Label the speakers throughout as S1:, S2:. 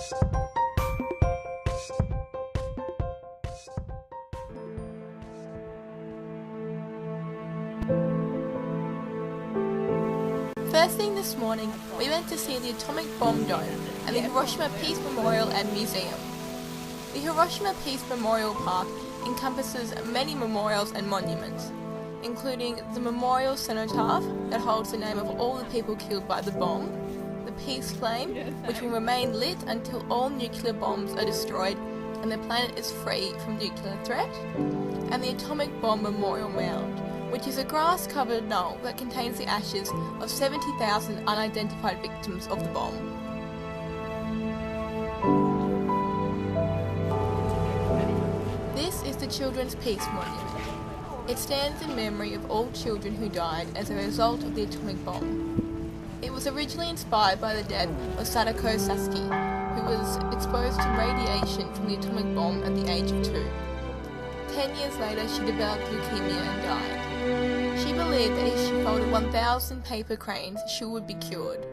S1: First thing this morning, we went to see the atomic bomb dome and the Hiroshima Peace Memorial and Museum. The Hiroshima Peace Memorial Park encompasses many memorials and monuments, including the memorial cenotaph that holds the name of all the people killed by the bomb, the peace flame, which will remain lit until all nuclear bombs are destroyed and the planet is free from nuclear threat, and the atomic bomb memorial mound, which is a grass-covered knoll that contains the ashes of 70,000 unidentified victims of the bomb. This is the Children's Peace Monument. It stands in memory of all children who died as a result of the atomic bomb. It was originally inspired by the death of Sadako Sasaki, who was exposed to radiation from the atomic bomb at the age of 2. 10 years later, she developed leukemia and died. She believed that if she folded 1,000 paper cranes, she would be cured.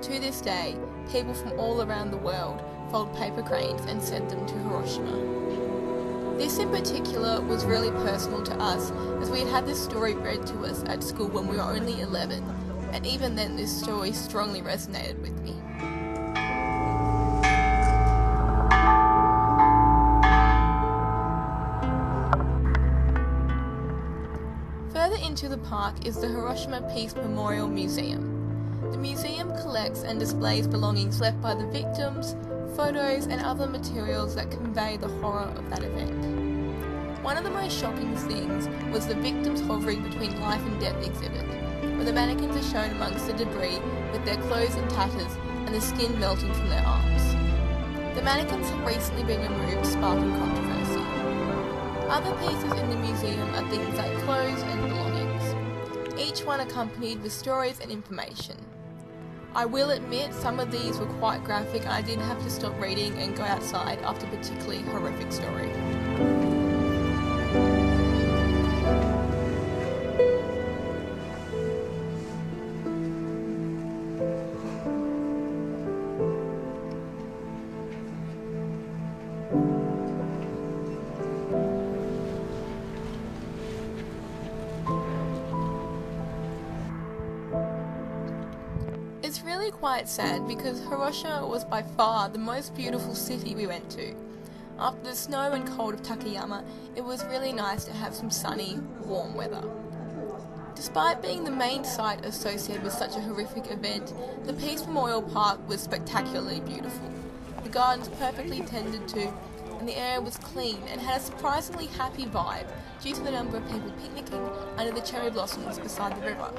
S1: To this day, people from all around the world fold paper cranes and send them to Hiroshima. This in particular was really personal to us, as we had had this story read to us at school when we were only 11, and even then this story strongly resonated with me. Further into the park is the Hiroshima Peace Memorial Museum. The museum collects and displays belongings left by the victims, photos and other materials that convey the horror of that event. One of the most shocking things was the victims hovering between life and death exhibit, where the mannequins are shown amongst the debris with their clothes in tatters and the skin melting from their arms. The mannequins have recently been removed, sparking controversy. Other pieces in the museum are things like clothes and belongings, each one accompanied with stories and information. I will admit some of these were quite graphic and I did have to stop reading and go outside after a particularly horrific story. It's really quite sad because Hiroshima was by far the most beautiful city we went to. After the snow and cold of Takayama, it was really nice to have some sunny, warm weather. Despite being the main site associated with such a horrific event, the Peace Memorial Park was spectacularly beautiful. The gardens perfectly tended to, and the air was clean and had a surprisingly happy vibe due to the number of people picnicking under the cherry blossoms beside the river.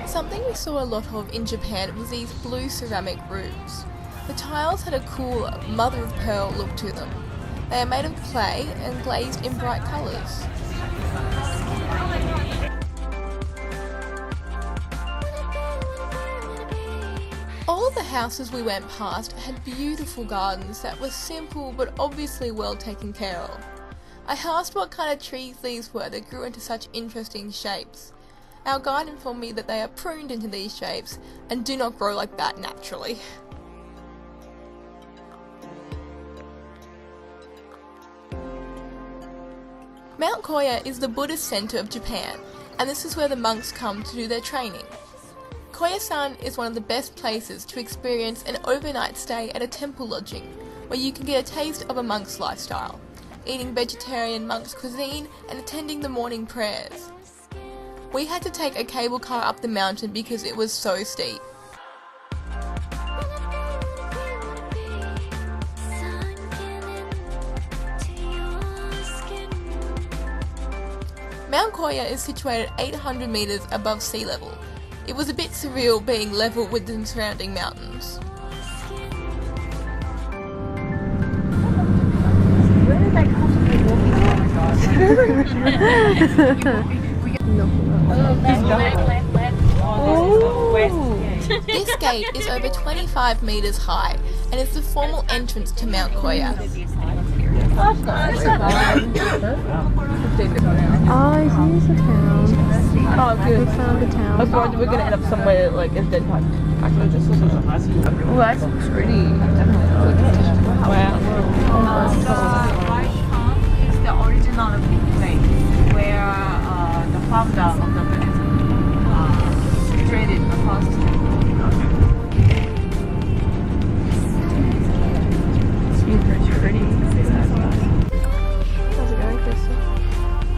S1: Something we saw a lot of in Japan was these blue ceramic roofs. The tiles had a cool mother-of-pearl look to them. They are made of clay and glazed in bright colours. All of the houses we went past had beautiful gardens that were simple but obviously well taken care of. I asked what kind of trees these were that grew into such interesting shapes. Our guide informed me that they are pruned into these shapes and do not grow like that naturally. Mount Koya is the Buddhist centre of Japan, and this is where the monks come to do their training. Koya-san is one of the best places to experience an overnight stay at a temple lodging, where you can get a taste of a monk's lifestyle, eating vegetarian monk's cuisine and attending the morning prayers. We had to take a cable car up the mountain because it was so steep. Mount Koya is situated 800 metres above sea level. It was a bit surreal being level with the surrounding mountains.
S2: Where did they possibly walk?
S1: This gate is over 25 metres high and is the formal entrance to Mount Koya.
S2: Oh, here's a town.
S1: Oh, good.
S2: We found a town.
S1: I was worried we're gonna end up somewhere like a dead pipe. Actually, just oh, that's pretty. Wow.
S3: The right palm is the original place where the founder of the Buddhism traded the first temple.
S1: Super pretty.
S2: How's it going, Crystal?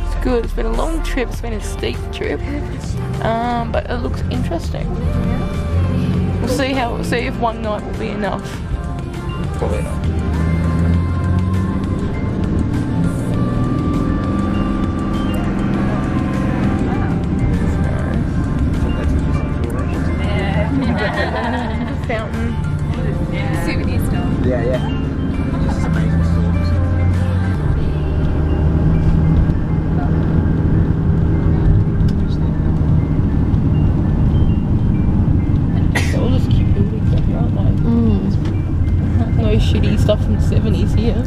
S1: It's good. It's been a long trip. It's been a steep trip, but it looks interesting. We'll see if one night will be enough. Probably not. Fountain.
S3: Souvenir store.
S4: Yeah, yeah. Just amazing storms.
S1: They're all just cute buildings up here, aren't they? No shitty stuff from the 70s here.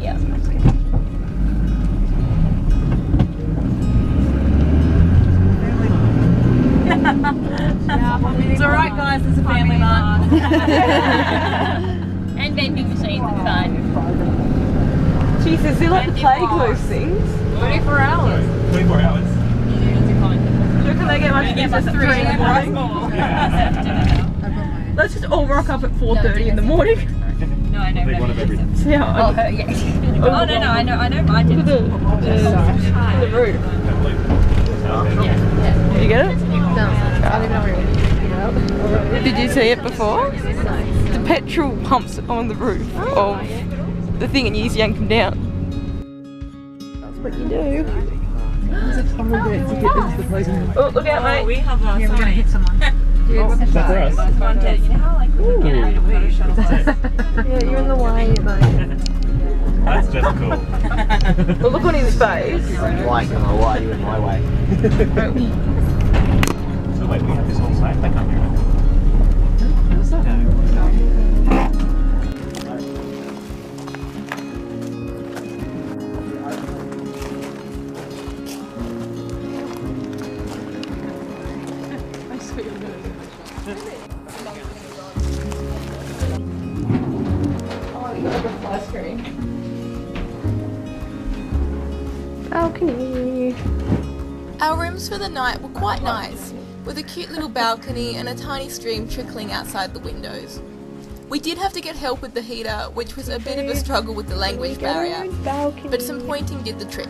S1: Yeah.
S3: It's alright guys, it's a family night.
S5: And vending machines and fun.
S1: Jesus, they like to play those things.
S3: 24 hours.
S4: 24 hours.
S1: Do you reckon they get much business at 3 in the morning? Let's just all rock up at 4:30 in the morning.
S5: No, I know.
S4: Big one of everything.
S1: See how
S5: Oh, her, yeah. Oh, no, I know mine did.
S1: Look at the roof.
S5: Yeah.
S1: You get it?
S2: No, I don't know where it is.
S1: Did you see it before? The petrol pumps on the roof of the thing and you just yank them down. That's what you do. Oh, look out, mate.
S3: We have a we're gonna hit someone.
S4: Is that for us?
S5: Contest. You know how like we get out of photo shuttle bus?
S2: Yeah, you're in the way, mate.
S4: That's just cool.
S1: Well, look on his face.
S4: Like, why are you in my way? So wait, we have this whole side? They can't hear it.
S2: Balcony.
S1: Our rooms for the night were quite nice, with a cute little balcony and a tiny stream trickling outside the windows. We did have to get help with the heater, which was a bit of a struggle with the language barrier, but some pointing did the trick.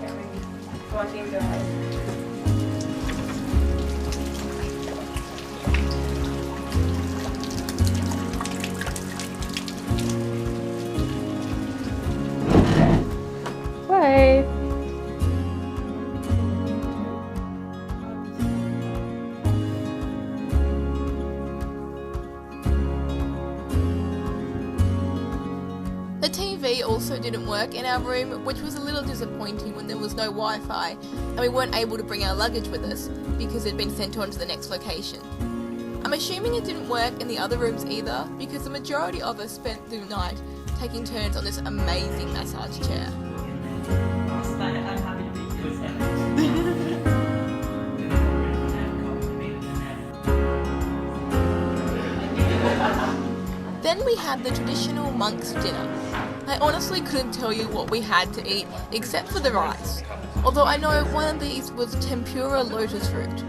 S2: Wave.
S1: The TV also didn't work in our room, which was a little disappointing when there was no Wi-Fi and we weren't able to bring our luggage with us because it had been sent on to the next location. I'm assuming it didn't work in the other rooms either because the majority of us spent the night taking turns on this amazing massage chair. Then we had the traditional monk's dinner. I honestly couldn't tell you what we had to eat except for the rice, although I know one of these was tempura lotus root.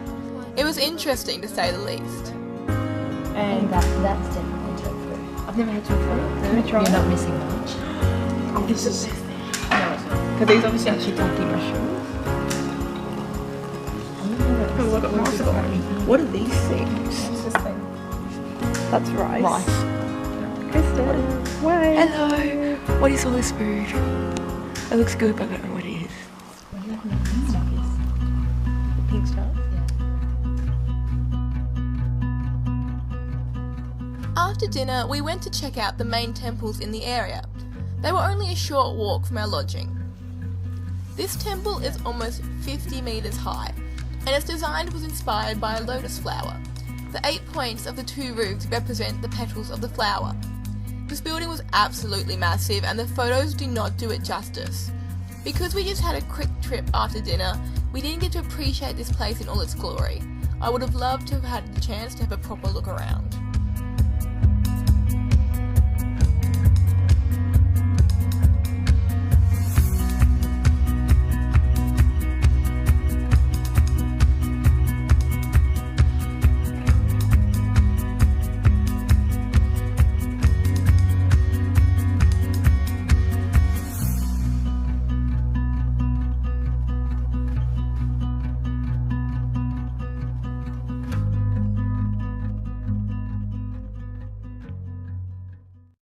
S1: It was interesting to say the least.
S5: And that's definitely tofu.
S2: I've never had tofu.
S5: You're not missing much.
S2: Oh, this is.
S5: No, it's not.
S1: Because these obviously are shiitake mushrooms. What are these things? That's rice.
S2: Rice. Kristen. Wave.
S1: Hello. What is all this food? It looks good, but I don't know what it is.
S5: What do you reckon the pink stuff is? The pink stuff? Yeah.
S1: After dinner, we went to check out the main temples in the area. They were only a short walk from our lodging. This temple is almost 50 metres high, and its design was inspired by a lotus flower. The 8 points of the 2 roofs represent the petals of the flower. This building was absolutely massive, and the photos do not do it justice. Because we just had a quick trip after dinner, we didn't get to appreciate this place in all its glory. I would have loved to have had the chance to have a proper look around.